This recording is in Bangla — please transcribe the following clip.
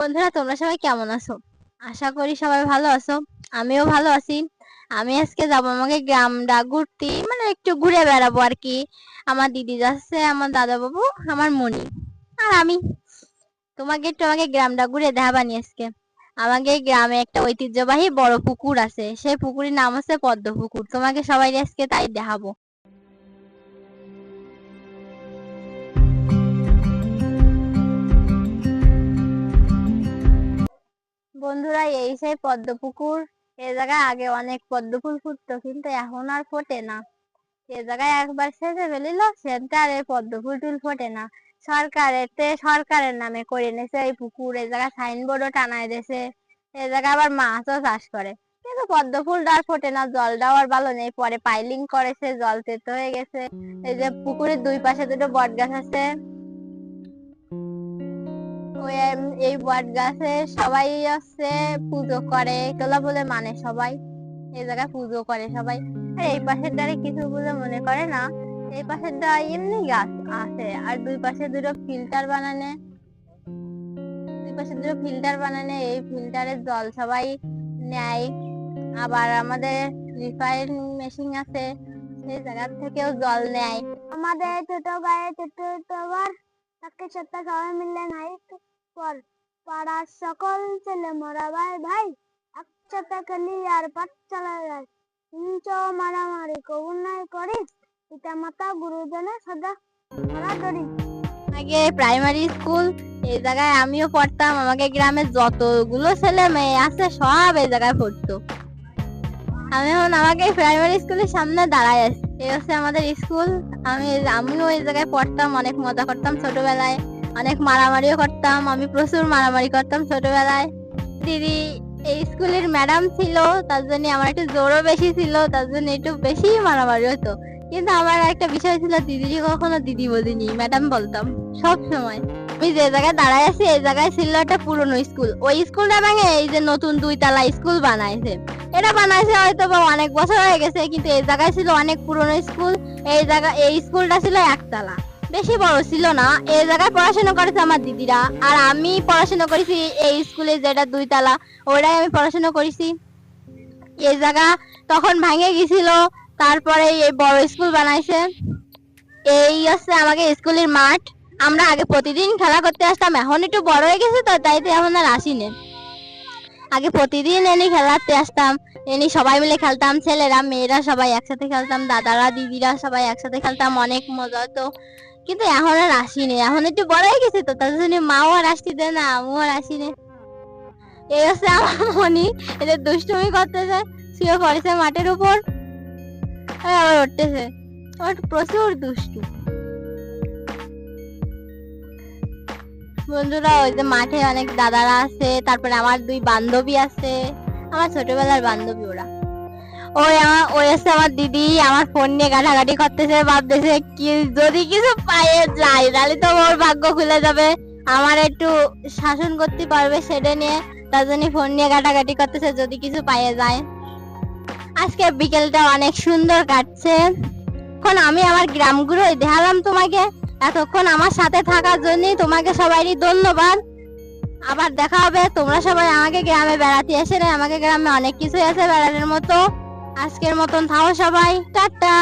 বন্ধুরা, তোমরা সবাই কেমন আছো? আশা করি সবাই ভালো আছো। আমিও ভালো আছি। আমি আজকে যাবো আমাকে গ্রামটা ঘুরতে, মানে একটু ঘুরে বেড়াবো আর কি। আমার দিদি যাচ্ছে, আমার দাদা বাবু, আমার মনি আর আমি। তোমাকে একটু আমাকে গ্রামটা ঘুরে দেখাবানি আজকে। আমাকে গ্রামে একটা ঐতিহ্যবাহী বড় পুকুর আছে, সেই পুকুরের নাম হচ্ছে পদ্ম পুকুর। তোমাকে সবাই আজকে তাই দেখাবো। বন্ধুরা, এই সেই পদ্ম পুকুর। এ জায়গায় আগে অনেক পদ্ম ফুল ফুটতো, কিন্তু এখন আর ফোটে না। এ জায়গায় একবার সেচে ফেলিল, সেটা আর এই পদ্ম ফুল টুল ফোটে না। সরকারের নামে করে নিয়েছে এই পুকুর। এ জায়গায় সাইনবোর্ডও টানায় দিয়েছে। এ জায়গায় আবার মাছও চাষ করে, কিন্তু পদ্ম ফুলটা আর ফোটে না। জলটাও আর ভালো নেই, পরে পাইলিং করেছে, জল তেতো হয়ে গেছে। এই যে পুকুরের দুই পাশে দুটো বট গাছ আছে। ওই এই বট গাছে সবাই আছে, পুজো করে, এগুলা বলে মানে সবাই। এই জায়গায় পুজো করে সবাই। আর এই পাশের দ্বারে কিছু বলে মনে করে না। এই পাশের দ্বারা এমনি গাছ আছে, আর দুই পাশে দুটো ফিল্টার বানানে এই ফিল্টারের জল সবাই নেয়। আবার আমাদের রিফাইন মেশিন আছে, সেই জায়গা থেকেও জল নেয়। আমাদের ছোট ভাই তাকে সাথে সবাই মিলে নাই পর পাড়ার সকল ছেলে মরা ভাই ভাই একসাথে খেলি আর পাঠ চালা যায়। হিংস মারামারি কবুল নাই করি, পিতা মাতা গুরুজনের সদা ধরি। আগে প্রাইমারি স্কুল এই জায়গায় আমিও পড়তাম। আমাকে গ্রামে যতগুলো ছেলে মেয়ে আছে সব এই জায়গায় পড়তো। আমি এখন আমাকে প্রাইমারি স্কুলের সামনে দাঁড়ায় আছি। এই হচ্ছে আমাদের স্কুল। আমিও এই জায়গায় পড়তাম, অনেক মজা করতাম ছোটবেলায়, অনেক মারামারিও করতাম। আমি প্রচুর মারামারি করতাম ছোটবেলায়। দিদি এই স্কুলের ম্যাডাম ছিল, তার জন্য আমার একটু জোরও বেশি ছিল, তার জন্য একটু বেশি মারামারি হতো। কিন্তু আমার একটা বিষয় ছিল, দিদিকে কখনো দিদি বলিনি, ম্যাডাম বলতাম সব সময়। আমি যে জায়গায় দাঁড়ায় আছি এই জায়গায় ছিল একটা পুরনো স্কুল। ওই স্কুলটা ভেঙে এই যে নতুন 2 তলা স্কুল বানাইছে। এটা বানাইছে হয়তো বা অনেক বছর হয়ে গেছে, কিন্তু এই জায়গায় ছিল অনেক পুরনো স্কুল। এই স্কুলটা ছিল 1 তলা, বেশি বড় ছিল না। এই জায়গায় পড়াশোনা করেছে আমার দিদিরা, আর আমি পড়াশোনা করেছি এই স্কুলে যেটা 2 তলা, ওটাই আমি পড়াশোনা করেছি। এই জায়গা তখন ভেঙে গেছিল, তারপরে এই বড় স্কুল বানাইছে। এই হচ্ছে আমাকে স্কুলের মাঠ। আমরা আগে প্রতিদিন খেলা করতে আসতাম, এখন একটু বড় হয়ে গেছে তো তাই তো এখন আর আসি না। আগে প্রতিদিন এনে খেলাতে আসতাম, এনে সবাই মিলে খেলতাম, ছেলেরা মেয়েরা সবাই একসাথে খেলতাম, দাদারা দিদিরা সবাই একসাথে খেলতাম, অনেক মজা হতো। কিন্তু এখন আর আসিনি, এখন একটু বড় হয়ে গেছে তো তার জন্য মাও আর আসতে দেয় না, আমিও আর আসিনি। এই হচ্ছে আমার মনি, এদের দুষ্টুমি করতেছে, শুয়ে পড়েছে মাঠের উপর, আবার উঠতেছে। ওর প্রচুর দুষ্টু। বন্ধুরা, ওই যে মাঠে অনেক দাদারা আছে, তারপরে আমার 2 বান্ধবী আছে, আমার ছোটবেলার বান্ধবী ওরা। ওই আছে আমার দিদি, আমার ফোন নিয়ে ঘাটাঘাটি করতেছে, ভাবতেছে কি যদি কিছু পায়ে যায় তাহলে তো ওর ভাগ্য খুলে যাবে, আমার একটু শাসন করতে পারবে সেটা নিয়ে। তার জন্য ফোন নিয়ে ঘাটাঘাটি করতেছে যদি কিছু পায়ে যায়। আজকে বিকেলটা অনেক সুন্দর কাটছে। এখন আমি আমার গ্রাম ঘুরে দেখালাম তোমাকে। এতক্ষণ আমার সাথে থাকার জন্য তোমাকে সবাইকে ধন্যবাদ। আবার দেখা হবে। তোমরা সবাই আমাকে গ্রামে বেড়াতে এসে, আমাকে গ্রামে অনেক কিছু আছে বেড়ানোর মতো। আজকের মতন থাও সবাই, টাটা।